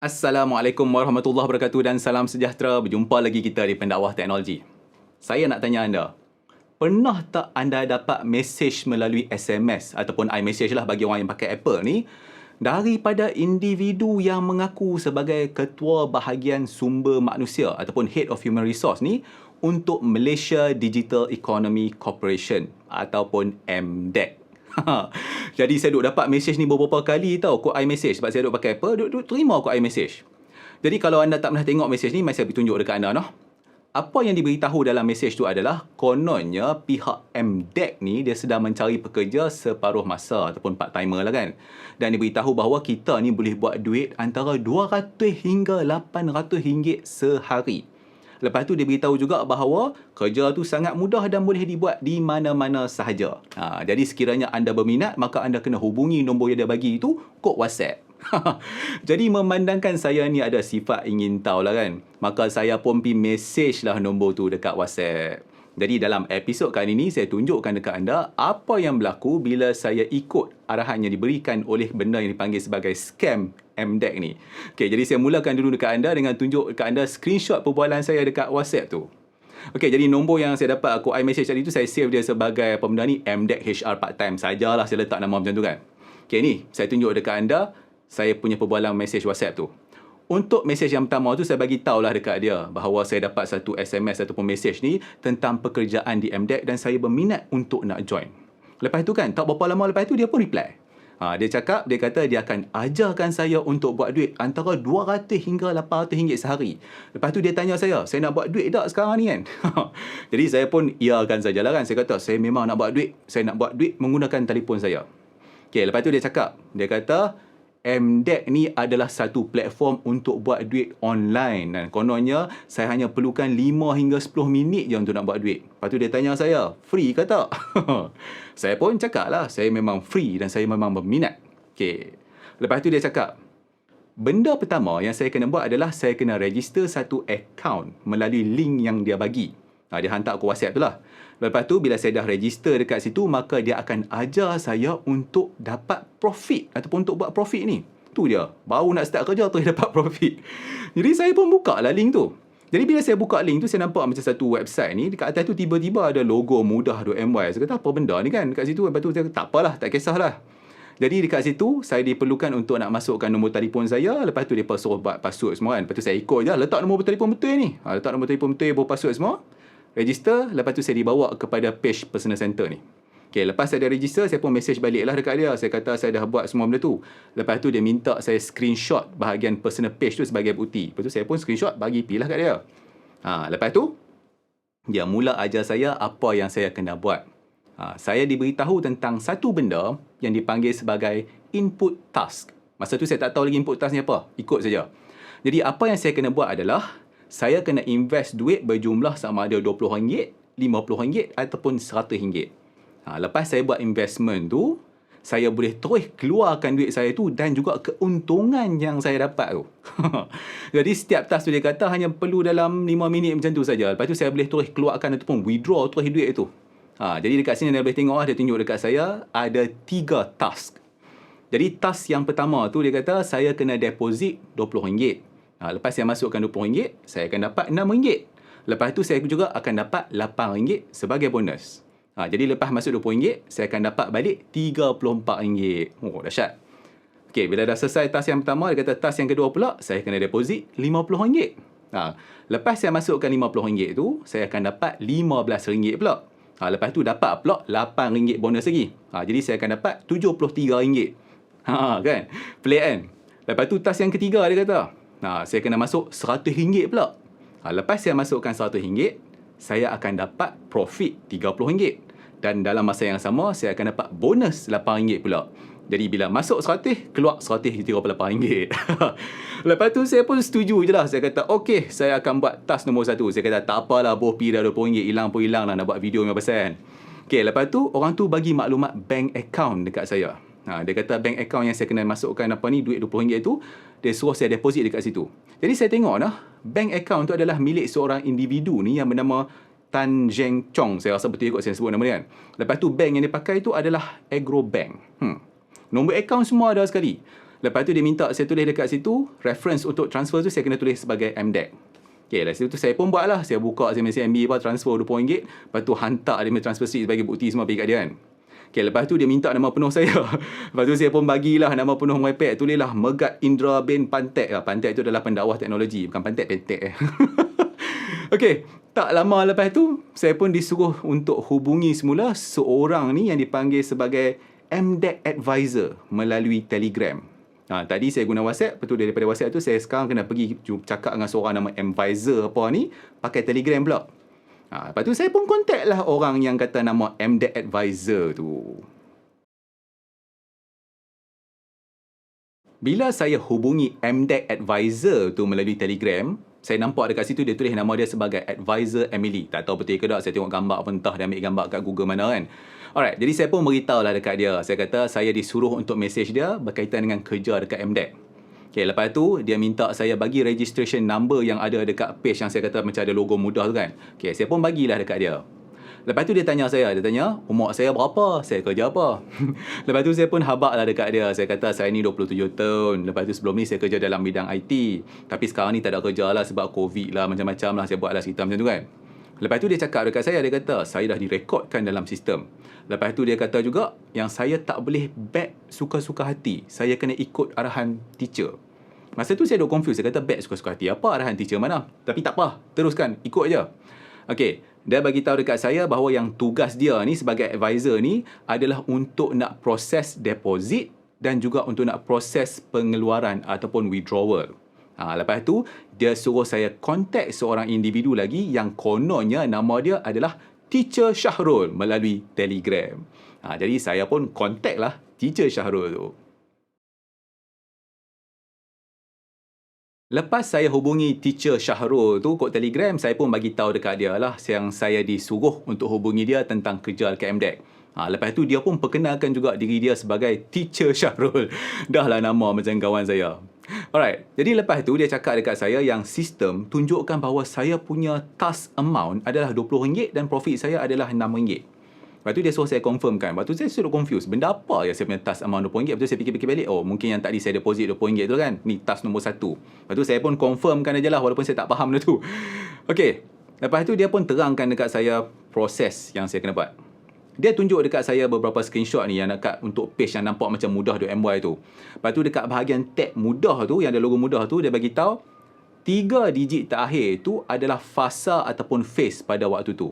Assalamualaikum warahmatullahi wabarakatuh dan salam sejahtera. Berjumpa lagi kita di Pendakwah Teknologi. Saya nak tanya anda, pernah tak anda dapat mesej melalui SMS ataupun iMessage lah bagi orang yang pakai Apple ni daripada individu yang mengaku sebagai ketua bahagian sumber manusia ataupun Head of Human Resource ni untuk Malaysia Digital Economy Corporation ataupun MDEC. Jadi saya duk dapat mesej ni beberapa kali tau, kod iMessage, sebab saya duk pakai apa, duk terima kod iMessage. Jadi kalau anda tak pernah tengok mesej ni, mari saya tunjuk dekat anda noh. Apa yang diberitahu dalam mesej tu adalah kononnya pihak MDEC ni dia sedang mencari pekerja separuh masa ataupun part timer lah kan. Dan diberitahu bahawa kita ni boleh buat duit antara 200 hingga 800 ringgit sehari. Lepas tu dia beritahu juga bahawa kerja tu sangat mudah dan boleh dibuat di mana-mana sahaja. Jadi sekiranya anda berminat, maka anda kena hubungi nombor yang dia bagi itu, kod WhatsApp. Jadi memandangkan saya ni ada sifat ingin tahu lah kan, maka saya pun pergi mesej lah nombor tu dekat WhatsApp. Jadi dalam episod kali ni saya tunjukkan dekat anda apa yang berlaku bila saya ikut arahan yang diberikan oleh benda yang dipanggil sebagai scam MDEC ni. Okey, jadi saya mulakan dulu dekat anda dengan tunjuk dekat anda screenshot perbualan saya dekat WhatsApp tu. Okey, jadi nombor yang saya dapat kod iMessage tadi tu saya save dia sebagai apa benda ni, MDEC HR part time sajalah, saya letak nama macam tu kan. Okey, ni saya tunjuk dekat anda saya punya perbualan mesej WhatsApp tu. Untuk mesej yang pertama tu saya bagi tahulah dekat dia bahawa saya dapat satu SMS ataupun mesej ni tentang pekerjaan di MDEC dan saya berminat untuk nak join. Lepas tu kan, tak berapa lama lepas tu dia pun reply. Dia cakap, dia kata dia akan ajarkan saya untuk buat duit antara 200 hingga 800 ringgit sehari. Lepas tu dia tanya saya nak buat duit tak sekarang ni kan? Jadi saya pun iakan sajalah kan. Saya kata, saya memang nak buat duit. Saya nak buat duit menggunakan telefon saya. Okay, lepas tu dia cakap, dia kata, MDEC ni adalah satu platform untuk buat duit online dan kononnya saya hanya perlukan 5 hingga 10 minit je untuk nak buat duit. Lepas tu dia tanya saya, free ke tak? Saya pun cakap lah, saya memang free dan saya memang berminat. Okay. Lepas tu dia cakap, benda pertama yang saya kena buat adalah saya kena register satu account melalui link yang dia bagi. Dia hantar ke WhatsApp tu lah. Lepas tu bila saya dah register dekat situ, maka dia akan ajar saya untuk dapat profit ataupun untuk buat profit ni. Tu dia. Baru nak start kerja terus dapat profit. Jadi saya pun buka lah link tu. Jadi bila saya buka link tu, saya nampak macam satu website ni. Dekat atas tu tiba-tiba ada logo mudah.my. Saya kata apa benda ni kan dekat situ. Lepas tu saya kata tak apalah, tak kisahlah. Jadi dekat situ saya diperlukan untuk nak masukkan nombor telefon saya. Lepas tu dia suruh buat password semua kan. Lepas tu saya ikut je. Letak nombor telefon betul ni. Letak nombor telefon betul, buat password semua. Register, lepas tu saya dibawa kepada page personal center ni. Okay, lepas saya dah register, saya pun message balik lah dekat dia. Saya kata saya dah buat semua benda tu. Lepas tu dia minta saya screenshot bahagian personal page tu sebagai bukti. Lepas tu saya pun screenshot, bagi pi lah kat dia. Lepas tu, dia mula ajar saya apa yang saya kena buat. Saya diberitahu tentang satu benda yang dipanggil sebagai input task. Masa tu saya tak tahu lagi input task ni apa. Ikut saja. Jadi apa yang saya kena buat adalah saya kena invest duit berjumlah sama ada RM20, RM50 ataupun RM100. Lepas saya buat investment tu, saya boleh terus keluarkan duit saya tu dan juga keuntungan yang saya dapat tu. Jadi setiap task tu dia kata hanya perlu dalam 5 minit macam tu saja. Lepas tu saya boleh terus keluarkan ataupun withdraw terus duit tu. Jadi dekat sini anda boleh tengok dia tunjuk dekat saya ada 3 task. Jadi task yang pertama tu dia kata saya kena deposit RM20. Lepas saya masukkan RM20, saya akan dapat RM6. Lepas tu saya juga akan dapat RM8 sebagai bonus. Jadi lepas masuk RM20, saya akan dapat balik RM34. Oh, dahsyat. Okey, bila dah selesai task yang pertama, dia kata task yang kedua pula, saya kena deposit RM50. Lepas saya masukkan RM50 tu, saya akan dapat RM15 pula. Lepas tu dapat pula RM8 bonus lagi. Jadi saya akan dapat RM73. Kan? Pelik kan? Lepas tu task yang ketiga dia kata, saya kena masuk RM100 pula. Lepas saya masukkan RM100, saya akan dapat profit RM30. Dan dalam masa yang sama, saya akan dapat bonus RM8 pula. Jadi bila masuk 100, keluar RM138. Lepas tu saya pun setuju je lah. Saya kata, okey, saya akan buat task nombor 1. Saya kata, tak apalah, boh pi dah RM20, hilang pun hilang lah, nak buat video memang pasal. Okey, lepas tu orang tu bagi maklumat bank account dekat saya. Dia kata bank account yang saya kena masukkan duit RM20 tu, dia suruh saya deposit dekat situ. Jadi saya tengok bank account tu adalah milik seorang individu ni yang bernama Tan Zheng Chong. Saya rasa betul kot saya sebut nama dia kan. Lepas tu bank yang dia pakai tu adalah Agro Bank. Nombor account semua ada sekali. Lepas tu dia minta saya tulis dekat situ, reference untuk transfer tu saya kena tulis sebagai MDEC. Okay, dari situ saya pun buat lah. Saya buka, saya mesti MB transfer RM20. Lepas tu hantar dia punya transfer slip sebagai bukti semua pergi kat dia kan. Okay, lepas tu dia minta nama penuh saya. Lepas tu saya pun bagilah nama penuh MyPad. Tulislah Megat Indra bin Pantek. Pantek tu adalah pendakwah teknologi. Bukan Pantek, Pentek. Okay, tak lama lepas tu, saya pun disuruh untuk hubungi semula seorang ni yang dipanggil sebagai MDEC Advisor melalui Telegram. Tadi saya guna WhatsApp, lepas tu daripada WhatsApp tu saya sekarang kena pergi cakap dengan seorang nama Advisor apa ni, pakai Telegram pula. Lepas tu saya pun contact lah orang yang kata nama MDEC Advisor tu. Bila saya hubungi MDEC Advisor tu melalui Telegram, saya nampak dekat situ dia tulis nama dia sebagai Advisor Emily. Tak tahu betul ke tak, saya tengok gambar apa entah dia ambil gambar kat Google mana kan. Alright, jadi saya pun beritahu lah dekat dia. Saya kata saya disuruh untuk message dia berkaitan dengan kerja dekat MDEC. Okay, lepas tu dia minta saya bagi registration number yang ada dekat page yang saya kata macam ada logo mudah tu kan. Okay, saya pun bagilah dekat dia. Lepas tu dia tanya saya, umur saya berapa, saya kerja apa. Lepas tu saya pun habak lah dekat dia. Saya kata saya ni 27 tahun. Lepas tu sebelum ni saya kerja dalam bidang IT. Tapi sekarang ni tak ada kerja lah sebab COVID lah, macam-macam lah. Saya buat lah cerita macam tu kan. Lepas tu dia cakap dekat saya, dia kata saya dah direkodkan dalam sistem. Lepas tu dia kata juga yang saya tak boleh back suka-suka hati. Saya kena ikut arahan teacher. Masa tu saya dah confused. Saya kata back suka-suka hati. Apa arahan teacher mana? Tapi tak apa. Teruskan. Ikut je. Okey. Dia bagi tahu dekat saya bahawa yang tugas dia ni sebagai advisor ni adalah untuk nak proses deposit dan juga untuk nak proses pengeluaran ataupun withdrawal. Lepas tu, dia suruh saya contact seorang individu lagi yang kononnya nama dia adalah Teacher Syahrul melalui Telegram. Jadi saya pun contact lah Teacher Syahrul tu. Lepas saya hubungi Teacher Syahrul tu kot Telegram, saya pun bagi tahu dekat dia lah yang saya disuruh untuk hubungi dia tentang kerja dekat MDEC. Lepas tu dia pun perkenalkan juga diri dia sebagai Teacher Syahrul. Dah lah nama macam kawan saya. Alright, jadi lepas tu dia cakap dekat saya yang sistem tunjukkan bahawa saya punya task amount adalah RM20 dan profit saya adalah RM6. Lepas tu dia suruh saya confirmkan. Lepas tu saya sudah confused. Benda apa ya saya punya task amount RM20? Lepas tu saya fikir-fikir balik. Oh, mungkin yang tadi saya deposit RM20 tu kan. Ni task nombor 1. Lepas tu saya pun confirmkan aja lah walaupun saya tak faham benda tu. Okey. Lepas tu dia pun terangkan dekat saya proses yang saya kena buat. Dia tunjuk dekat saya beberapa screenshot ni yang dekat untuk page yang nampak macam mudah.my tu. Lepas tu dekat bahagian tab mudah tu, yang ada logo mudah tu, dia bagi tahu 3 digit terakhir tu adalah fasa ataupun phase pada waktu tu.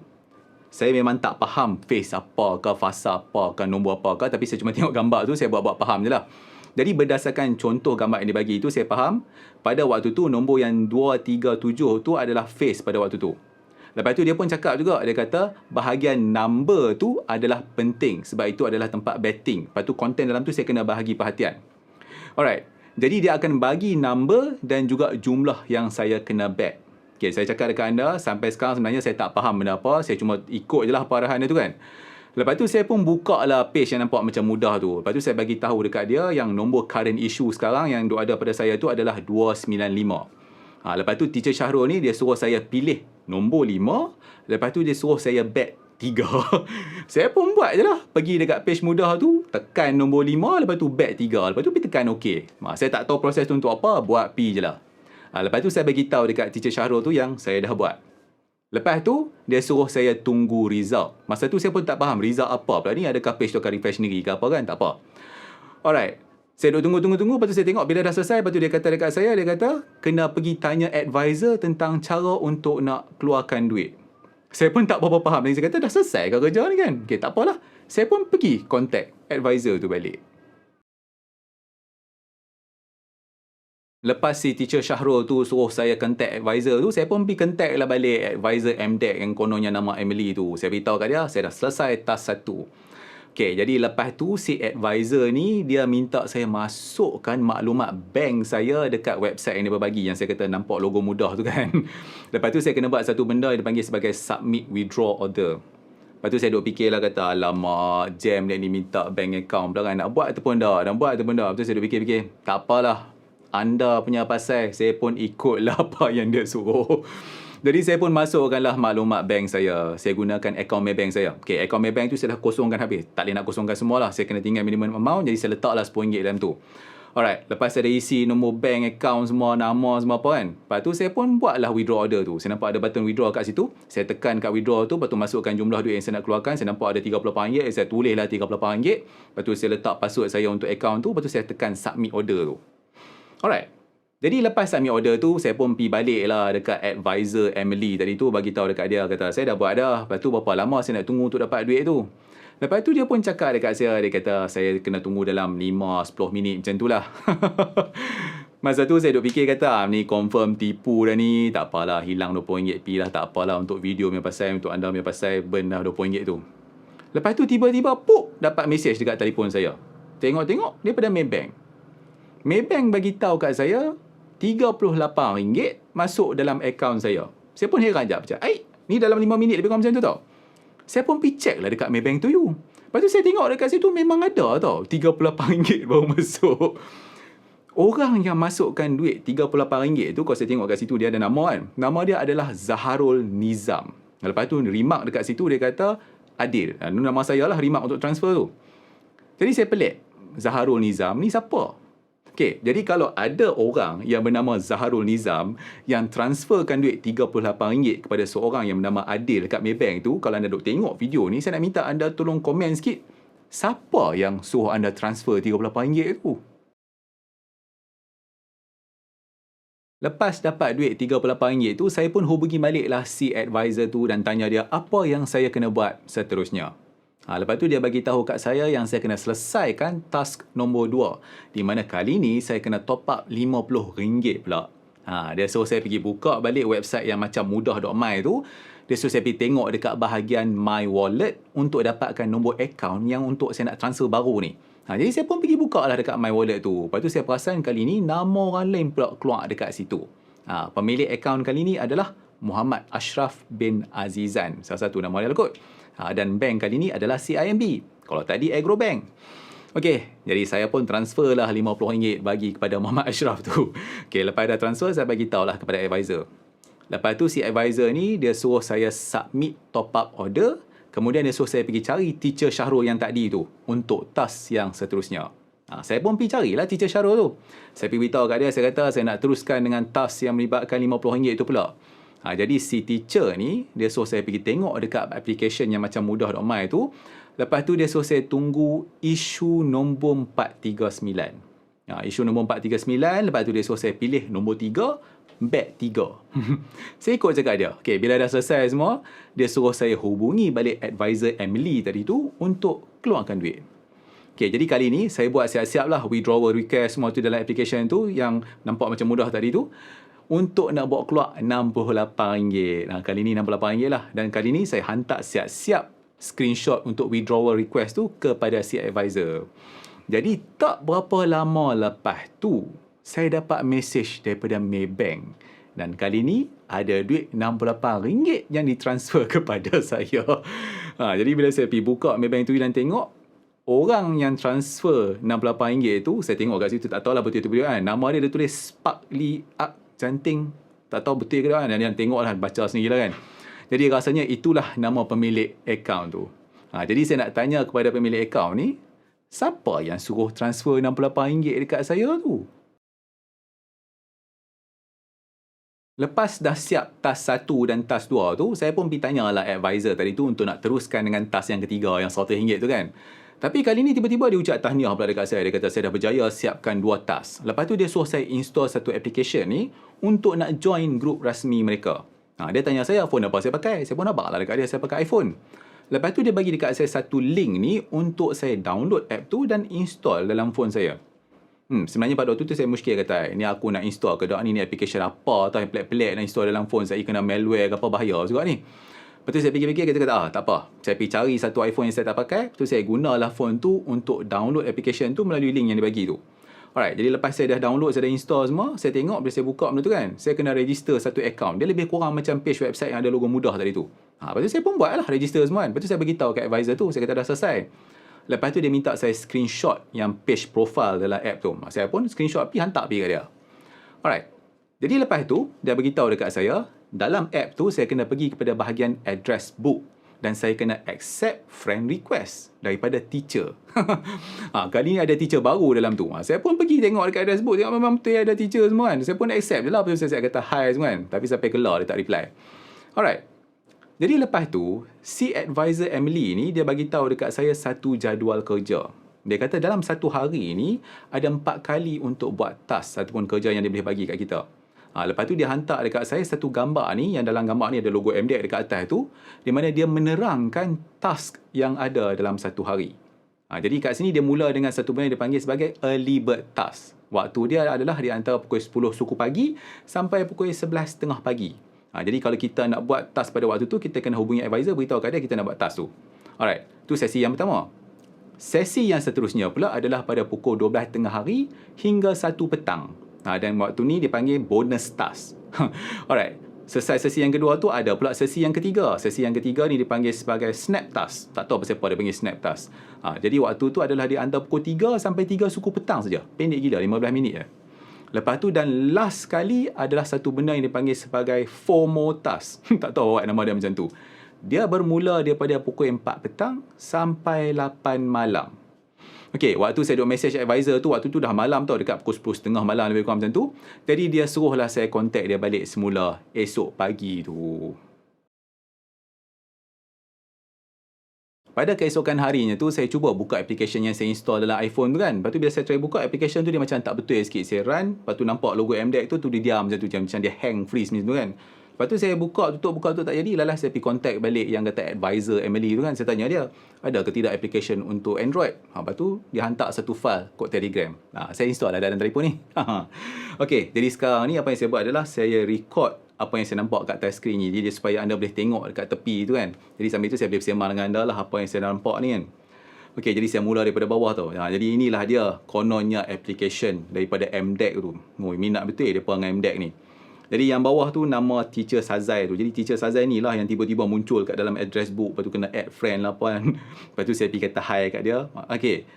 Saya memang tak faham phase apa ke, fasa apa ke, nombor apa ke, tapi saya cuma tengok gambar tu, saya buat-buat faham je lah. Jadi berdasarkan contoh gambar yang dibagi itu, saya faham pada waktu tu nombor yang 237 tu adalah phase pada waktu tu. Lepas tu dia pun cakap juga, dia kata bahagian number tu adalah penting sebab itu adalah tempat betting. Lepas tu konten dalam tu saya kena bahagi perhatian. Alright, jadi dia akan bagi number dan juga jumlah yang saya kena bet. Okay, saya cakap dekat anda, sampai sekarang sebenarnya saya tak faham benda apa. Saya cuma ikut je lah arahan dia tu kan. Lepas tu saya pun buka lah page yang nampak macam mudah tu. Lepas tu saya bagi tahu dekat dia yang nombor current issue sekarang yang ada pada saya tu adalah 295. Lepas tu Teacher Syahrul ni dia suruh saya pilih nombor 5. Lepas tu dia suruh saya bet 3. Saya pun buat je lah. Pergi dekat page mudah tu, tekan nombor 5, lepas tu bet 3. Lepas tu pergi tekan OK. Saya tak tahu proses tu untuk apa, buat pi je lah. Lepas tu saya bagi tahu dekat Teacher Syahrul tu yang saya dah buat. Lepas tu dia suruh saya tunggu result. Masa tu saya pun tak faham result apa pula ni, adakah page tu akan refresh sendiri ke apa kan, tak apa. Alright. Saya duduk tunggu. Lepas tu saya tengok bila dah selesai. Lepas tu dia kata dekat saya, dia kata kena pergi tanya advisor tentang cara untuk nak keluarkan duit. Saya pun tak berapa faham. Dan saya kata dah selesai ke kerja ni kan? Okay, tak apalah. Saya pun pergi contact advisor tu balik. Lepas si Teacher Syahrul tu suruh saya contact advisor tu, saya pun pergi contact lah balik advisor MDEC yang kononnya nama Emily tu. Saya beritahu kat dia, saya dah selesai task 1. Okay, jadi lepas tu si advisor ni dia minta saya masukkan maklumat bank saya dekat website yang dia berbagi, yang saya kata nampak logo mudah tu kan. Lepas tu saya kena buat satu benda yang dipanggil sebagai submit withdraw order. Lepas tu saya duk fikir lah, kata alamak, jam dia ni minta bank account pula kan, nak buat ataupun dah, Lepas tu saya duk fikir, tak apalah, anda punya pasal, saya pun ikutlah apa yang dia suruh. Jadi saya pun masukkanlah maklumat bank saya. Saya gunakan akaun Maybank saya. Okay, akaun Maybank tu saya dah kosongkan habis. Tak boleh nak kosongkan semua lah. Saya kena tinggal minimum amount. Jadi saya letaklah RM10 dalam tu. Alright, lepas saya dah isi nombor bank account semua, nama semua apa kan. Lepas tu saya pun buatlah withdraw order tu. Saya nampak ada button withdraw kat situ. Saya tekan kat withdraw tu, lepas tu masukkan jumlah duit yang saya nak keluarkan. Saya nampak ada RM38, saya tulislah RM38. Lepas tu saya letak password saya untuk account tu, lepas tu saya tekan submit order tu. Alright. Jadi lepas submit order tu, saya pun pergi balik lah dekat advisor Emily tadi tu, bagi tahu dekat dia, kata saya dah buat dah. Lepas tu berapa lama saya nak tunggu untuk dapat duit tu. Lepas tu dia pun cakap dekat saya, dia kata saya kena tunggu dalam 5-10 minit macam tu lah. Masa tu saya duk fikir kata, ni confirm tipu dah ni, tak apalah, hilang RM20 pi lah, tak apalah untuk video punya pasal, untuk anda punya pasal, burn dah RM20 tu. Lepas tu tiba-tiba, dapat mesej dekat telefon saya. Tengok-tengok, daripada Maybank. Maybank bagi tahu kat saya, RM38 masuk dalam akaun saya. Saya pun heran je macam, ni dalam 5 minit lebih kurang macam tu tau. Saya pun pergi check lah dekat Maybank tu you. Lepas tu saya tengok dekat situ memang ada tau. RM38 baru masuk. Orang yang masukkan duit RM38 tu, kalau saya tengok kat situ dia ada nama kan. Nama dia adalah Zaharul Nizam. Lepas tu remark dekat situ dia kata Adil. Nama saya lah remark untuk transfer tu. Jadi saya pelik. Zaharul Nizam ni siapa? Okay, jadi kalau ada orang yang bernama Zaharul Nizam yang transferkan duit RM38 kepada seorang yang bernama Adil dekat Maybank tu, kalau anda duk tengok video ni, saya nak minta anda tolong komen sikit. Siapa yang suruh anda transfer RM38 tu? Lepas dapat duit RM38 tu, saya pun hubungi baliklah si advisor tu dan tanya dia apa yang saya kena buat seterusnya. Lepas tu dia bagi tahu kat saya yang saya kena selesaikan task nombor 2. Di mana kali ni saya kena top up RM50 pula. Dia suruh saya pergi buka balik website yang macam mudah.my tu. Dia suruh saya pergi tengok dekat bahagian My Wallet untuk dapatkan nombor account yang untuk saya nak transfer baru ni. Jadi saya pun pergi buka lah dekat My Wallet tu. Lepas tu saya perasan kali ni nama orang lain pula keluar dekat situ. Pemilik account kali ni adalah Muhammad Ashraf bin Azizan. Salah satu nama dia lah kot. Dan bank kali ni adalah CIMB. Kalau tadi Agrobank. Okey, jadi saya pun transfer lah RM50 bagi kepada Muhammad Ashraf tu. Okey, lepas dah transfer, saya bagi tahulah kepada advisor. Lepas tu si advisor ni, dia suruh saya submit top up order. Kemudian dia suruh saya pergi cari teacher Syahrul yang tadi tu untuk task yang seterusnya. Saya pun pergi carilah teacher Syahrul tu. Saya pergi beritahu kat dia, saya kata saya nak teruskan dengan task yang melibatkan RM50 tu pula. Jadi si teacher ni, dia suruh saya pergi tengok dekat application yang macam mudah.my tu. Lepas tu dia suruh saya tunggu isu nombor 439. Isu nombor 439, lepas tu dia suruh saya pilih nombor 3, bet 3. Saya ikut cakap dia. Okay, bila dah selesai semua, dia suruh saya hubungi balik advisor Emily tadi tu untuk keluarkan duit. Okay, jadi kali ni saya buat siap-siap lah withdrawal request semua tu dalam application tu yang nampak macam mudah tadi tu. Untuk nak bawa keluar RM68. Kali ni RM68 lah. Dan kali ni saya hantar siap-siap screenshot untuk withdrawal request tu kepada si advisor. Jadi tak berapa lama lepas tu, saya dapat mesej daripada Maybank. Dan kali ni ada duit RM68 yang ditransfer kepada saya. Jadi bila saya pergi buka Maybank tu dan tengok, orang yang transfer RM68 tu, saya tengok kat situ, tak tahulah betul-betul kan. Nama dia tulis Sparkly Up Canting, tak tahu betul ke tak kan. Dan tengoklah, baca sendirilah kan. Jadi rasanya itulah nama pemilik akaun tu. Jadi saya nak tanya kepada pemilik akaun ni, siapa yang suruh transfer RM68 dekat saya tu? Lepas dah siap task 1 dan task 2 tu, saya pun pergi tanyalah advisor tadi tu untuk nak teruskan dengan task yang ketiga yang RM100 tu kan. Tapi kali ni tiba-tiba dia ucap tahniah pula dekat saya. Dia kata saya dah berjaya siapkan 2 task. Lepas tu dia suruh saya install satu application ni untuk nak join grup rasmi mereka. Dia tanya saya phone apa saya pakai. Saya pun nampak lah dekat dia saya pakai iPhone. Lepas tu dia bagi dekat saya satu link ni untuk saya download app tu dan install dalam phone saya. Sebenarnya pada waktu tu saya muskil kata, ni aku nak install ke tak ni application apa tau yang pelik-pelik nak install dalam phone saya, kena malware ke apa, bahaya juga ni. Lepas tu saya fikir-fikir, kita kata tak apa. Saya pergi cari satu iPhone yang saya tak pakai. Lepas tu saya gunalah phone tu untuk download application tu melalui link yang dia bagi tu. Alright, jadi lepas saya dah download, saya dah install semua, saya tengok bila saya buka benda tu kan, saya kena register satu account. Dia lebih kurang macam page website yang ada logo mudah tadi tu. Lepas tu saya pun buat lah register semua kan. Lepas tu saya beritahu kat advisor tu, saya kata dah selesai. Lepas tu dia minta saya screenshot yang page profile dalam app tu. Saya pun screenshot pergi hantar pergi kat dia. Alright. Jadi lepas tu dia beritahu dekat saya, dalam app tu saya kena pergi kepada bahagian address book. dan saya kena accept friend request daripada teacher. Kali ni ada teacher baru dalam tu. Saya pun pergi tengok dekat dashboard, tengok memang betul ada teacher semua kan. Saya pun accept je lah, lepas tu saya kata hi semua kan. Tapi sampai kelar dia tak reply. Alright. Jadi lepas tu, si advisor Emily ni dia bagi tahu dekat saya satu jadual kerja. Dia kata dalam satu hari ni ada 4 kali untuk buat task ataupun kerja yang dia boleh bagi kat kita. Lepas tu dia hantar dekat saya satu gambar ni, yang dalam gambar ni ada logo MDEC dekat atas tu, di mana dia menerangkan task yang ada dalam satu hari. Jadi kat sini dia mula dengan satu benda yang dipanggil sebagai early bird task. Waktu dia adalah di antara pukul 10 suku pagi sampai pukul 11.30 pagi. Jadi kalau kita nak buat task pada waktu tu, kita kena hubungi advisor, beritahu kat dia kita nak buat task tu. Alright, tu sesi yang pertama. Sesi yang seterusnya pula adalah pada pukul 12.30 hari hingga 1 petang. Dan waktu ni dipanggil bonus task. Alright. Selesai sesi yang kedua tu, ada pula sesi yang ketiga. Sesi yang ketiga ni dipanggil sebagai snap task. Tak tahu pasal apa dia panggil snap task. Jadi waktu tu adalah di antara pukul 3 sampai 3 suku petang saja. Pendek gila, 15 minit je. Lepas tu dan last sekali adalah satu benda yang dipanggil sebagai FOMO task. Tak tahu awak nama dia macam tu. Dia bermula daripada pukul 4 petang sampai 8 malam. Okey, waktu saya duk message advisor tu, waktu tu dah malam tau, dekat pukul 10.30 malam lebih kurang macam tu. Jadi dia suruhlah saya contact dia balik semula esok pagi tu. Pada keesokan harinya tu, saya cuba buka application yang saya install dalam iPhone tu kan. Lepas tu bila saya try buka application tu, dia macam tak betul sikit. Saya run, lepas tu nampak logo MDEC tu dia diam macam tu, macam dia hang freeze macam tu kan. Lepas tu saya buka tutup tak jadi. Lalas saya pergi contact balik yang kata advisor Emily tu kan. Saya tanya dia, ada ke tidak application untuk Android? Lepas tu dia hantar satu file kod Telegram. Saya install lah dalam telefon ni. Okey, jadi sekarang ni apa yang saya buat adalah saya record apa yang saya nampak kat atas skrin ni. Jadi supaya anda boleh tengok dekat tepi tu kan. Jadi sambil tu saya boleh bersembang dengan anda lah apa yang saya nampak ni kan. Okey, jadi saya mula daripada bawah tu. Jadi inilah dia kononnya application daripada MDEC tu. Minat betul dia perangai MDEC ni. Jadi yang bawah tu nama Teacher Sazai tu. Jadi Teacher Sazai ni lah yang tiba-tiba muncul kat dalam address book. Lepas tu kena add friend lah apa kan. Lepas tu saya pergi kata hi kat dia. Okey.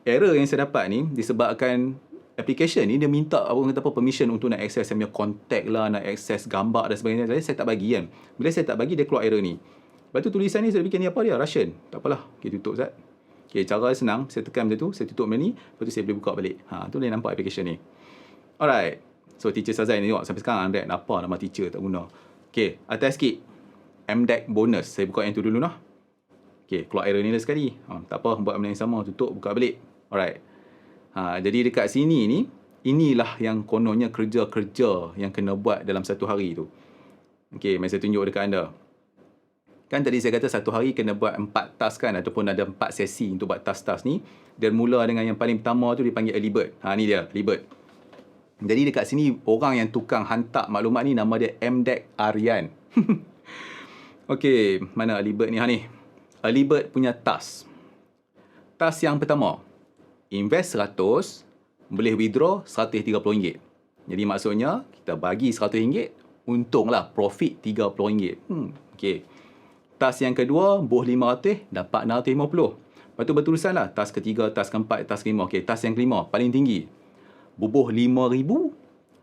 Error yang saya dapat ni disebabkan application ni dia minta permission untuk nak access saya punya contact lah, nak access gambar dan sebagainya. Jadi saya tak bagi kan. Bila saya tak bagi, dia keluar error ni. Lepas tu tulisan ni saya fikir ni apa dia? Russian. Tak apalah. Okey, tutup Zat. Okey, cara senang. Saya tekan macam tu. Saya tutup benda ni. Lepas tu saya boleh buka balik. Tu boleh nampak application ni. Alright. So Teacher Sazai ni tengok sampai sekarang MDEC apa nama teacher tak guna. Okey, atas sikit MDEC bonus. Saya buka yang tu dulu lah. Okey, keluar error ni dah sekali. Tak apa, buat benda yang sama, tutup, buka balik. Alright. Jadi dekat sini ni, inilah yang kononnya kerja-kerja yang kena buat dalam satu hari tu. Okey, mari saya tunjuk dekat anda. Kan tadi saya kata satu hari kena buat 4 task kan, ataupun ada 4 sesi untuk buat task-task ni. Dan mula dengan yang paling pertama tu dipanggil early bird. Ni dia, early bird. Jadi dekat sini orang yang tukang hantar maklumat ni nama dia MDEC Aryan. Okey, mana early bird ni? Ni. Early bird punya task. Task yang pertama, invest 100, boleh withdraw RM130. Jadi maksudnya kita bagi RM100, untunglah profit RM30. Okey. Task yang kedua, boh 500, dapat 650. Lepas tu berterusan lah. Task ketiga, task keempat, task kelima. Okey, task yang kelima, paling tinggi. Bubuh 5,000,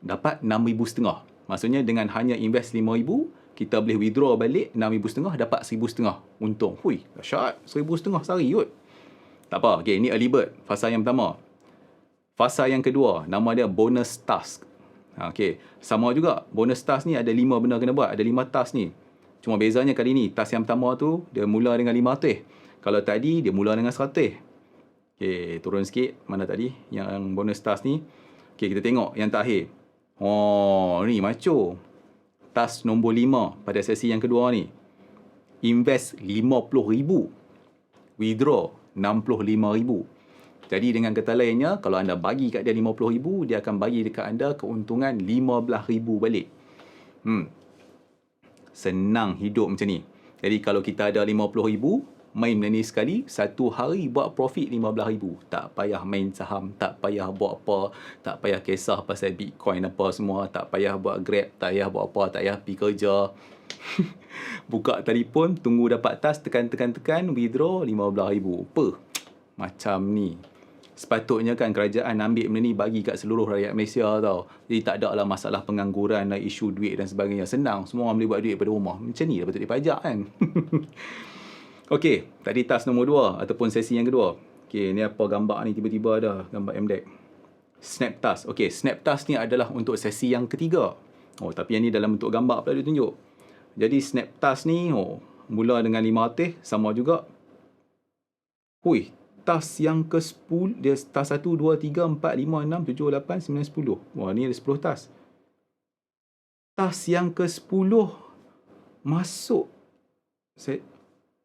dapat 6,500. Maksudnya dengan hanya invest 5,000, kita boleh withdraw balik 6,500, dapat 1,500. Untung. Hui, dahsyat. 1,500 sehari kot. Tak apa. Okey, ini early bird. Fasa yang pertama. Fasa yang kedua, nama dia bonus task. Okey, sama juga. Bonus task ni ada 5 benda kena buat. Ada 5 task ni. Cuma bezanya kali ni, task yang pertama tu, dia mula dengan 500. Kalau tadi, dia mula dengan 100. Okey, turun sikit. Mana tadi? Yang bonus task ni. Okey, kita tengok yang terakhir. Ni maco. Task nombor 5 pada sesi yang kedua ni. Invest 50,000. Withdraw 65,000. Jadi dengan kata lainnya, kalau anda bagi kat dia 50,000, dia akan bagi dekat anda keuntungan 15,000 balik. Senang hidup macam ni. Jadi kalau kita ada 50,000, main benda ni sekali, satu hari buat profit 15,000. Tak payah main saham, tak payah buat apa, tak payah kisah pasal Bitcoin apa semua, tak payah buat Grab, tak payah buat apa, tak payah pergi kerja. Buka telefon, tunggu dapat task, tekan, withdraw 15,000. Apa? Macam ni. Sepatutnya kan kerajaan ambil benda ni bagi kat seluruh rakyat Malaysia tau. Jadi tak ada lah masalah pengangguran, isu duit dan sebagainya. Senang, semua orang boleh buat duit pada rumah. Macam ni dah patut dipajak kan. Okey, tadi task nombor 2 ataupun sesi yang kedua. Okey, ni apa gambar ni tiba-tiba ada gambar MDEC. Snap task. Okey, snap task ni adalah untuk sesi yang ketiga. Oh, tapi yang ni dalam bentuk gambar pula dia tunjuk. Jadi snap task ni mula dengan 500 sama juga. Hui, task yang ke-10 dia task 1 2 3 4 5 6 7 8 9 10. Wah, ni ada 10 task. Task yang ke-10 masuk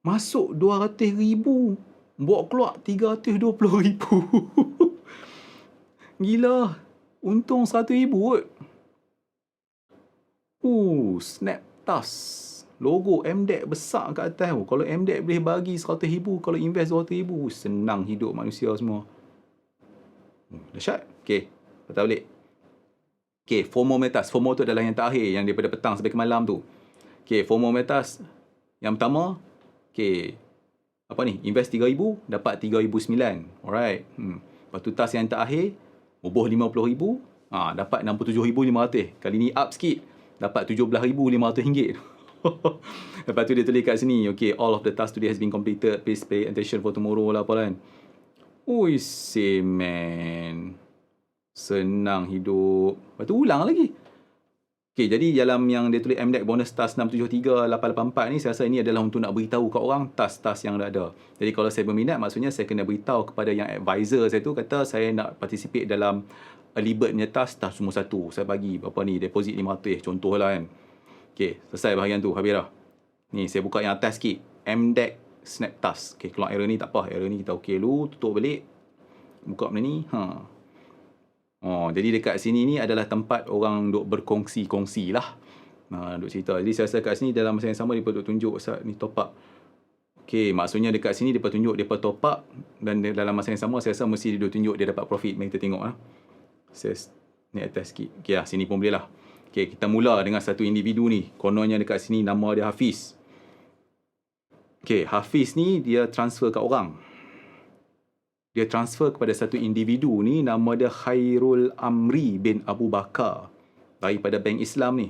200,000. Buat keluar 320,000. Gila. Untung 100,000 kot. Snap task. Logo MDEC besar kat atas. Kalau MDEC boleh bagi 100,000, kalau invest 200,000, senang hidup manusia semua. Dahsyat. Okay, patah balik. Okay, FOMO metas. FOMO tu adalah yang terakhir, yang daripada petang sampai ke malam tu. Okay, FOMO metas. Yang pertama, okay, apa ni? Invest 3,000, dapat 3,009. Alright. Lepas tu task yang terakhir, bubuh 50,000, dapat 67,500. Kali ni up sikit, dapat 17,500 ringgit. Lepas tu dia tulis kat sini, okay, all of the tasks today has been completed. Please pay attention for tomorrow lah apa kan. Ui, man. Senang hidup. Lepas tu ulang lagi. Okay, jadi dalam yang dia tulis MDEC bonus task 673884 ni, saya rasa ini adalah untuk nak beritahu kat orang task-task yang dah ada. Jadi kalau saya berminat, maksudnya saya kena beritahu kepada yang advisor saya tu, kata saya nak participate dalam early bird punya task semua satu. Saya bagi apa ni, deposit 500 contohlah kan. Okay, selesai bahagian tu, habis dah. Ni, saya buka yang atas sikit. MDEC snap task. Okay, keluar error ni tak apa. Error ni kita okey dulu, tutup balik. Buka benda ni. Jadi dekat sini ni adalah tempat orang duk berkongsi-kongsi lah. Duk cerita. Jadi saya rasa kat sini dalam masa yang sama, dia duk tunjuk Ustaz ni top up. Okay, maksudnya dekat sini dia tunjuk dia top up. Dan dalam masa yang sama, saya rasa mesti dia tunjuk dia dapat profit. Mari kita tengok lah. Saya ni atas sikit. Okay lah, sini pun boleh lah. Okay, kita mula dengan satu individu ni. Kononnya dekat sini nama dia Hafiz. Okay, Hafiz ni dia transfer kat orang. Dia transfer kepada satu individu ni, nama dia Khairul Amri bin Abu Bakar. Daripada Bank Islam ni.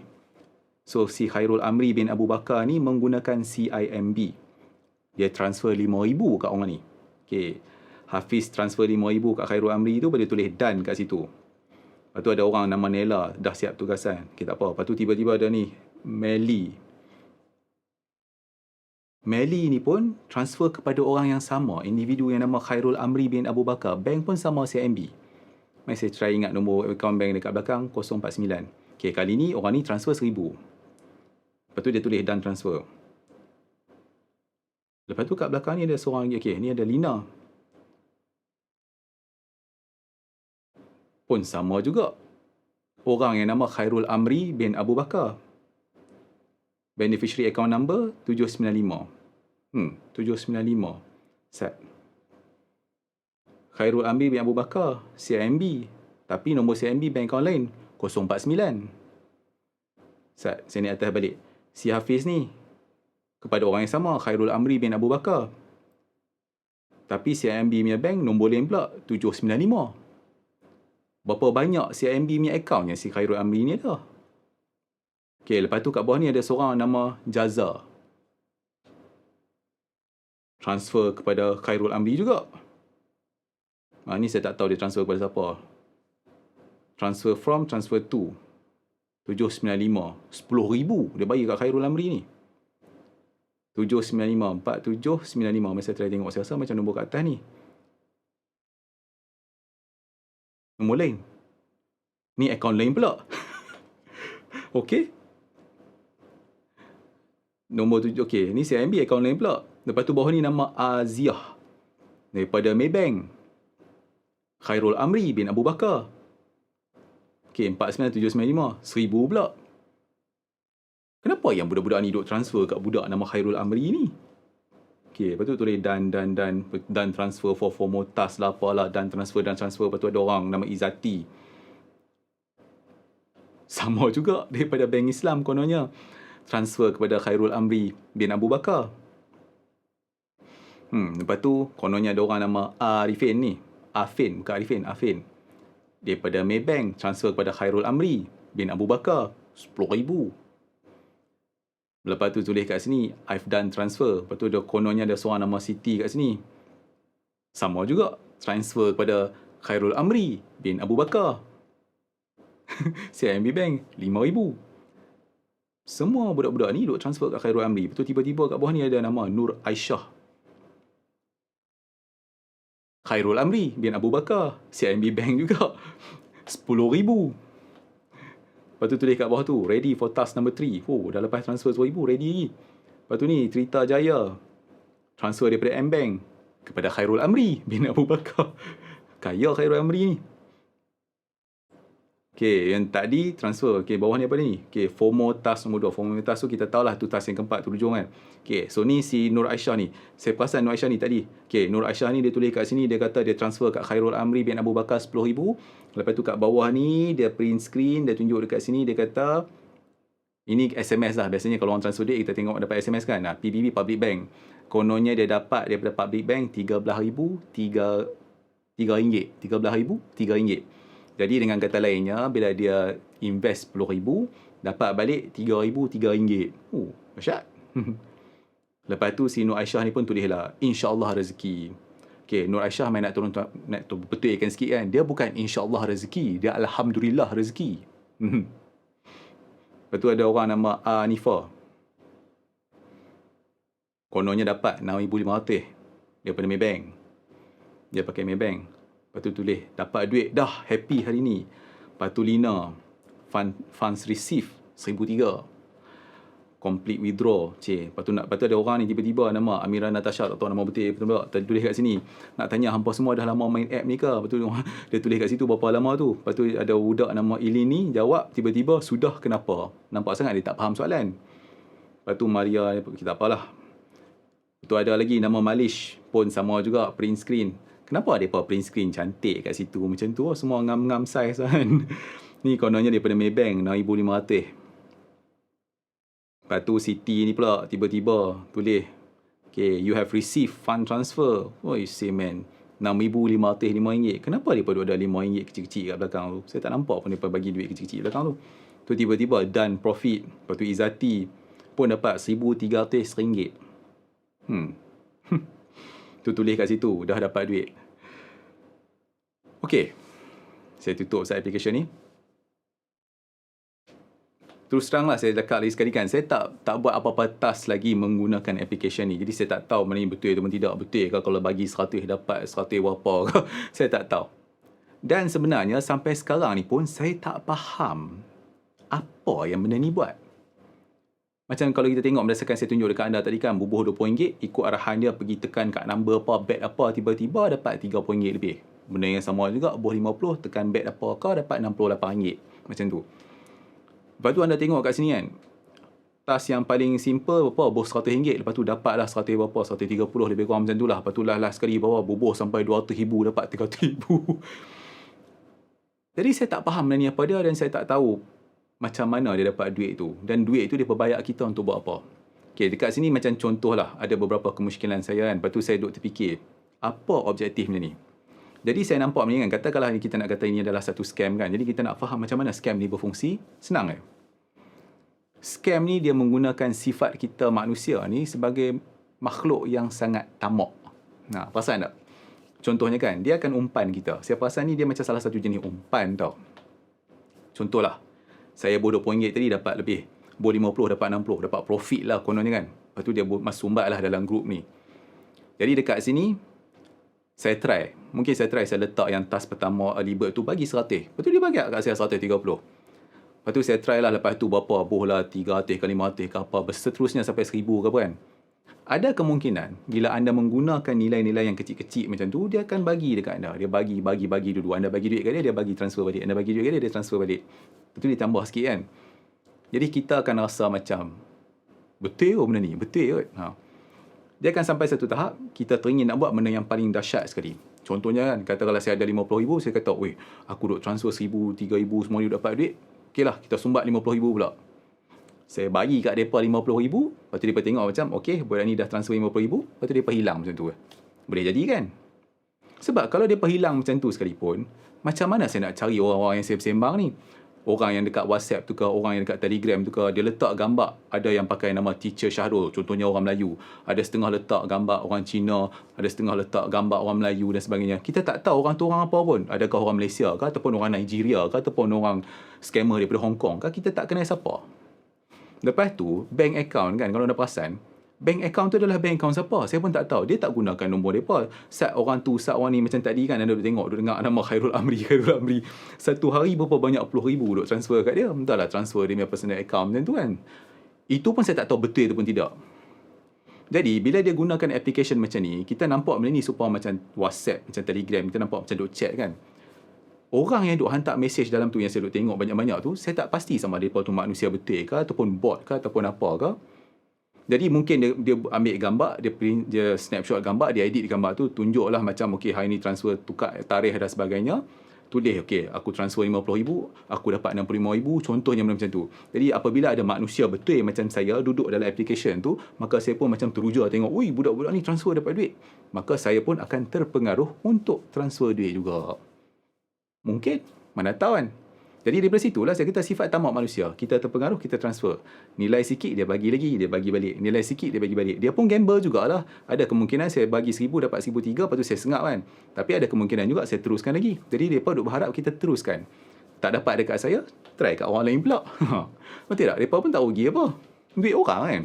So, si Khairul Amri bin Abu Bakar ni menggunakan CIMB. Dia transfer 5,000 kat orang ni. Okay, Hafiz transfer 5,000 kat Khairul Amri tu, dia tulis done kat situ. Lepas tu ada orang nama Nela, dah siap tugasan. Okay, tak apa. Lepas tu tiba-tiba ada ni, Melly. Melly ni pun transfer kepada orang yang sama. Individu yang nama Khairul Amri bin Abu Bakar. Bank pun sama CIMB. Mari saya try ingat nombor akaun bank dekat belakang, 049. Okay, kali ni orang ni transfer 1,000. Lepas tu dia tulis done transfer. Lepas tu kat belakang ni ada seorang lagi. Okay, ni ada Lina. Pun sama juga. Orang yang nama Khairul Amri bin Abu Bakar. Beneficiary account number 795. 795. Set. Khairul Amri bin Abu Bakar, CIMB. Tapi nombor CIMB bank account lain, 049. Set. Sini atas balik. Si Hafiz ni, kepada orang yang sama, Khairul Amri bin Abu Bakar. Tapi CIMB punya bank, nombor lain pula, 795. Berapa banyak CIMB punya account yang si Khairul Amri ni ada? Okay, lepas tu kat bawah ni ada seorang nama Jaza. Transfer kepada Khairul Amri juga. Ni saya tak tahu dia transfer kepada siapa. Transfer from, transfer to. 795. 10,000 dia bagi kat Khairul Amri ni. 795. 4795. Mari saya try tengok. Saya rasa macam nombor kat atas ni. Nombor lain. Ni akaun lain pula. Okey. Nombor 7. Okey, ni CIMB akaun lain pula. Lepas tu bawah ni nama Aziah. Daripada Maybank. Khairul Amri bin Abu Bakar. Okey, 49795. 1,000 pula. Kenapa yang budak-budak ni duk transfer kat budak nama Khairul Amri ni? Okey, lepas tu tulis dan transfer for task lah apalah, dan transfer. Lepas tu ada orang nama Izzati. Sama juga daripada Bank Islam kononnya. Transfer kepada Khairul Amri bin Abu Bakar. Lepas tu kononnya ada orang nama Arifin ni. Afin, bukan Arifin, Afin. Daripada Maybank, transfer kepada Khairul Amri bin Abu Bakar. 10,000. Lepas tu tulis kat sini, I've done transfer. Lepas tu kononnya ada seorang nama Siti kat sini. Sama juga, transfer kepada Khairul Amri bin Abu Bakar. CIMB Bank, RM5,000. Semua budak-budak ni duk transfer kat Khairul Amri. Lepas tu tiba-tiba kat bawah ni ada nama Nur Aisyah. Khairul Amri bin Abu Bakar, CIMB Bank juga. RM10,000. Lepas tu tulis kat bawah tu, ready for task number 3. Oh, dah lepas transfer RM10,000, ready lagi. Lepas tu ni, Trita Jaya. Transfer daripada M-Bank kepada Khairul Amri bin Abu Bakar. Kaya Khairul Amri ni. Okay, yang tadi transfer. Okay, bawah ni apa ni? Okay, FOMO task nombor 2. FOMO task tu kita tahulah tu task yang keempat tu hujung kan. Okay, so ni si Nur Aisyah ni. Saya perasan Nur Aisyah ni tadi. Okay, Nur Aisyah ni dia tulis kat sini, dia kata dia transfer kat Khairul Amri bin Abu Bakar RM10,000. Lepas tu kat bawah ni, dia print screen, dia tunjuk dekat sini, dia kata, ini SMS lah. Biasanya kalau orang transfer duit, kita tengok dapat SMS kan. Nah, PBB Public Bank. Kononnya dia dapat daripada Public Bank RM13,000, RM13,000. Jadi dengan kata lainnya, bila dia invest RM10,000, dapat balik RM3,003. Oh, dahsyat. Lepas tu si Nur Aisyah ni pun tulislah, InsyaAllah rezeki. Okay, Nur Aisyah main nak betulkan sikit kan. Dia bukan InsyaAllah rezeki, dia Alhamdulillah rezeki. Lepas tu ada orang nama Anifah. Kononnya dapat RM6,500 daripada Maybank. Dia pakai Maybank. Lepas tu tulis, dapat duit dah, happy hari ni. Lepas tu Lina, funds receive RM1,300. Complete withdraw. Lepas tu ada orang ni tiba-tiba nama Amira Natasha, tak tahu nama betul. Betul tulis kat sini. Nak tanya hampa semua dah lama main app ni ke? Lepas tu dia tulis kat situ berapa lama tu. Lepas tu ada budak nama Ilin ni jawab tiba-tiba, sudah kenapa? Nampak sangat dia tak faham soalan. Lepas tu Maria, kita apalah. Lepas tu ada lagi nama Malish pun sama juga, print screen. Kenapa ada print screen cantik kat situ macam tu? Semua ngam-ngam size kan. Ni kononnya daripada Maybank, RM6,500. Lepas tu Siti ni pula tiba-tiba tulis, okay, you have received fund transfer. Oh, you say man, RM6,500, RM5. Kenapa dia ada RM5 kecil-kecil kat belakang tu? Saya tak nampak pun dia bagi duit kecil-kecil belakang tu. Tu tiba-tiba done profit. Lepas tu Izzati pun dapat RM1,300. Tu tulis kat situ, dah dapat duit. Okey. Saya tutup saya application ni. Terus teranglah saya cakap lagi sekali kan, saya tak buat apa-apa task lagi menggunakan application ni. Jadi saya tak tahu mana ni betul ataupun tidak. Betul ke kalau bagi 100 dapat 100 berapa ke? Saya tak tahu. Dan sebenarnya sampai sekarang ni pun saya tak faham apa yang benda ni buat. Macam kalau kita tengok berdasarkan saya tunjuk dekat anda tadi kan, bubuh RM20, ikut arahan dia pergi tekan kat number apa, bet apa, tiba-tiba dapat RM30 lebih. Benda yang sama juga, bubuh 50, tekan bet apa kau dapat RM68. Macam tu. Lepas tu anda tengok kat sini kan, task yang paling simple berapa, bubuh RM100, lepas tu dapatlah 100 berapa, 130 lebih kurang macam tu lah. Lepas tu lah sekali berapa, bubuh sampai RM200,000, dapat RM300,000. Jadi saya tak faham benda ni apa dia dan saya tak tahu macam mana dia dapat duit tu. Dan duit tu dia perbayar kita untuk buat apa. Okay, dekat sini macam contoh lah. Ada beberapa kemusykilan saya kan. Lepas tu saya duduk terfikir, apa objektif benda ni? Jadi saya nampak ni kan, katakanlah kita nak kata ini adalah satu scam kan. Jadi kita nak faham macam mana scam ni berfungsi. Senang kan? Scam ni dia menggunakan sifat kita manusia ni sebagai makhluk yang sangat tamak. Nah, perasan tak? Contohnya kan, dia akan umpan kita. Saya perasan ni dia macam salah satu jenis umpan tau. Contohlah, saya bodoh RM20 tadi dapat lebih. Bodoh 50 dapat 60. Dapat profit lah kononnya kan. Lepas tu dia sumbat lah dalam grup ni. Jadi dekat sini, saya try. Mungkin saya letak yang task pertama early bird tu bagi 100. Lepas tu dia bagi kat saya 130. Lepas tu saya try lah lepas tu berapa. Boh lah 300 ke 500 ke apa. Seterusnya sampai 1000 ke apa kan. Ada kemungkinan bila anda menggunakan nilai-nilai yang kecil-kecil macam tu, dia akan bagi dekat anda. Dia bagi dulu. Anda bagi duit kat dia bagi transfer balik. Anda bagi duit kat dia transfer balik. Lepas tu dia tambah sikit kan. Jadi kita akan rasa macam, betul benda ni? Betul kot? Dia akan sampai satu tahap, kita teringin nak buat benda yang paling dahsyat sekali. Contohnya kan, katakanlah saya ada RM50,000, saya kata, weh, aku duk transfer RM1,000, RM3,000, semua ni dapat duit. Okey lah, kita sumbat RM50,000 pula. Saya bagi kat mereka RM50,000, lepas tu mereka tengok macam, okey, budak ni dah transfer RM50,000, lepas tu mereka hilang macam tu. Boleh jadi kan? Sebab kalau mereka hilang macam tu sekalipun, macam mana saya nak cari orang-orang yang saya bersembang ni? Orang yang dekat WhatsApp tu ke, orang yang dekat Telegram tu ke, dia letak gambar. Ada yang pakai nama Teacher Syahrul, contohnya orang Melayu. Ada setengah letak gambar orang Cina, ada setengah letak gambar orang Melayu dan sebagainya. Kita tak tahu orang tu orang apa pun. Adakah orang Malaysia ke, ataupun orang Nigeria ke, ataupun orang scammer daripada Hong Kong ke, kita tak kenal siapa. Lepas tu, bank account kan, kalau anda perasan, bank account tu adalah bank account siapa? Saya pun tak tahu. Dia tak gunakan nombor mereka. Saat orang tu, saat orang ni macam tadi kan, anda duduk tengok, duduk dengar nama Khairul Amri. Satu hari berapa banyak puluh ribu duduk transfer kat dia. Entahlah transfer dia punya personal account macam tu kan. Itu pun saya tak tahu betul ataupun tidak. Jadi, bila dia gunakan application macam ni, kita nampak benda ni supaya macam WhatsApp, macam Telegram, kita nampak macam duk chat kan. Orang yang duk hantar mesej dalam tu yang saya duk tengok banyak-banyak tu, saya tak pasti sama mereka tu manusia betul ke, ataupun bot ke, ataupun apa ke. Jadi mungkin dia ambil gambar, dia snapshot gambar, dia edit gambar tu, tunjuklah macam okey hari ni transfer tukar tarikh dan sebagainya. Tulis okey aku transfer 50,000, aku dapat 65,000, contohnya macam tu. Jadi apabila ada manusia betul macam saya duduk dalam application tu, maka saya pun macam teruja tengok, "Ui, budak-budak ni transfer dapat duit." Maka saya pun akan terpengaruh untuk transfer duit juga. Mungkin, mana tahu kan. Jadi daripada situlah saya kata sifat tamak manusia. Kita terpengaruh, kita transfer. Nilai sikit, dia bagi lagi, dia bagi balik. Nilai sikit, dia bagi balik. Dia pun gamble jugalah. Ada kemungkinan saya bagi 1,000, dapat 1,300, lepas tu saya sengap kan. Tapi ada kemungkinan juga saya teruskan lagi. Jadi mereka duk berharap kita teruskan. Tak dapat dekat saya, try kat orang lain pula. Betul tak? Mereka pun tak rugi apa. Duit orang kan.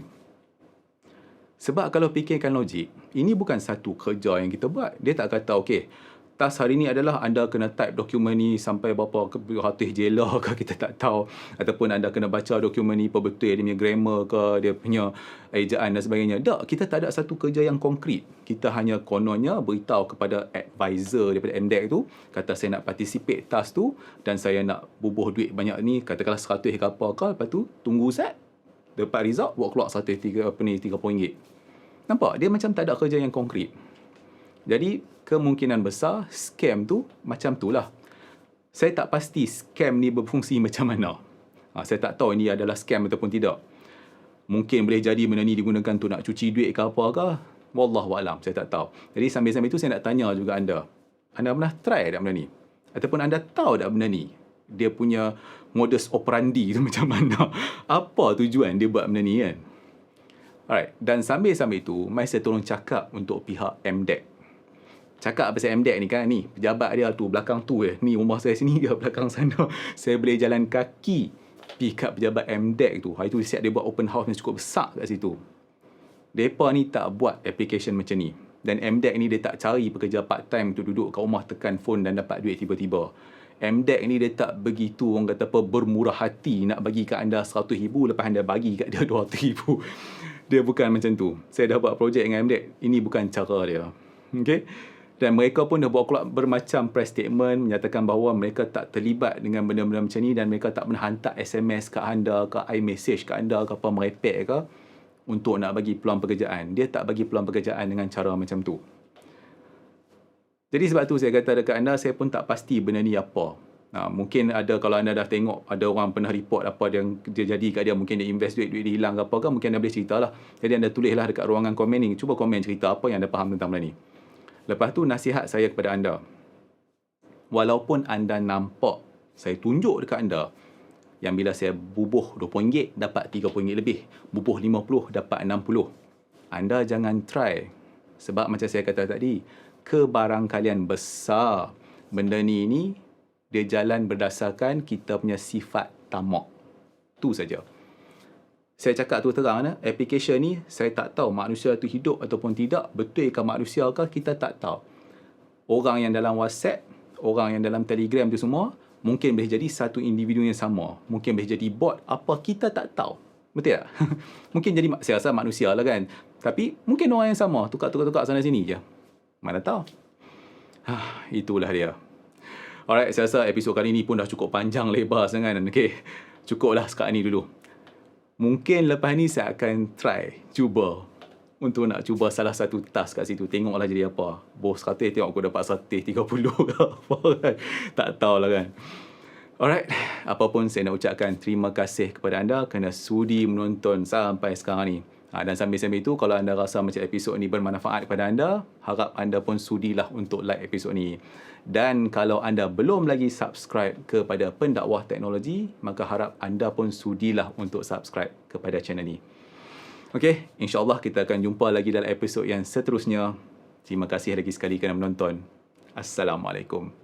Sebab kalau fikirkan logik, ini bukan satu kerja yang kita buat. Dia tak kata, okey, task hari ni adalah anda kena type dokumen ni sampai berapa ratus jela ke, kita tak tahu. Ataupun anda kena baca dokumen ni betul dia punya grammar ke, dia punya ejaan dan sebagainya. Tak, kita tak ada satu kerja yang konkret. Kita hanya kononnya beritahu kepada advisor daripada MDEC tu, kata saya nak participate task tu dan saya nak bubuh duit banyak ni, katakanlah 100 ke apa ke, lepas tu tunggu set, dapat result, buat keluar 103 RM30. Nampak? Dia macam tak ada kerja yang konkret. Jadi, kemungkinan besar scam tu macam tu lah. Saya tak pasti scam ni berfungsi macam mana. Saya tak tahu ini adalah scam ataupun tidak. Mungkin boleh jadi benda ni digunakan tu nak cuci duit ke apa ke. Wallahualam, saya tak tahu. Jadi sambil-sambil tu saya nak tanya juga anda. Anda pernah try tak benda ni? Ataupun anda tahu tak benda ni? Dia punya modus operandi tu macam mana? Apa tujuan dia buat benda ni kan? Alright, dan sambil-sambil tu, mari saya tolong cakap untuk pihak MDEC. Cakap pasal MDEC ni kan, ni pejabat dia tu belakang tu ni rumah saya sini, dia belakang sana. Saya boleh jalan kaki pergi kat pejabat MDEC tu. Hari tu siap dia buat open house yang cukup besar kat situ. Mereka ni tak buat application macam ni. Dan MDEC ni dia tak cari pekerja part time untuk duduk kat rumah tekan phone dan dapat duit tiba-tiba. MDEC ni dia tak begitu orang kata apa bermurah hati nak bagi kat anda 100,000 lepas anda bagi kat dia 200,000. Dia bukan macam tu. Saya dah buat projek dengan MDEC. Ini bukan cara dia. Okay? Dan mereka pun dah buat keluar bermacam press statement menyatakan bahawa mereka tak terlibat dengan benda-benda macam ni dan mereka tak pernah hantar SMS ke anda, ke iMessage ke anda, ke apa merepek ke untuk nak bagi peluang pekerjaan. Dia tak bagi peluang pekerjaan dengan cara macam tu. Jadi sebab tu saya kata dekat anda, saya pun tak pasti benda ni apa. Mungkin ada, kalau anda dah tengok ada orang pernah report apa yang dia jadi kat dia, mungkin dia invest duit dia hilang ke apa ke, mungkin anda boleh ceritalah. Jadi anda tulislah dekat ruangan komen ni, cuba komen cerita apa yang anda faham tentang benda ni. Lepas tu nasihat saya kepada anda. Walaupun anda nampak, saya tunjuk dekat anda, yang bila saya bubuh RM20 dapat RM30 lebih, bubuh RM50 dapat RM60. Anda jangan try. Sebab macam saya kata tadi, kebarangkalian besar benda ni dia jalan berdasarkan kita punya sifat tamak. Tu saja. Saya cakap tu terang, application ni saya tak tahu manusia tu hidup ataupun tidak, betul ke manusia ke, kita tak tahu. Orang yang dalam WhatsApp, orang yang dalam Telegram tu semua, mungkin boleh jadi satu individu yang sama. Mungkin boleh jadi bot, apa kita tak tahu. Betul tak? Mungkin jadi, saya rasa manusia lah kan. Tapi mungkin orang yang sama, tukar-tukar sana sini je. Mana tahu. Itulah dia. Alright, saya rasa episod kali ni pun dah cukup panjang lebar sangat. Okay, cukuplah sekarang ni dulu. Mungkin lepas ni saya akan cuba untuk nak cuba salah satu task kat situ. Tengoklah jadi apa. Bos kata tengok aku dapat 130 ke apa kan. Tak tahulah kan. Alright, apapun saya nak ucapkan terima kasih kepada anda kerana sudi menonton sampai sekarang ni. Dan sambil-sambil itu, kalau anda rasa macam episod ni bermanfaat kepada anda, harap anda pun sudilah untuk like episod ni. Dan kalau anda belum lagi subscribe kepada Pendakwah Teknologi, maka harap anda pun sudilah untuk subscribe kepada channel ni. Okey, insyaAllah kita akan jumpa lagi dalam episod yang seterusnya. Terima kasih lagi sekali kerana menonton. Assalamualaikum.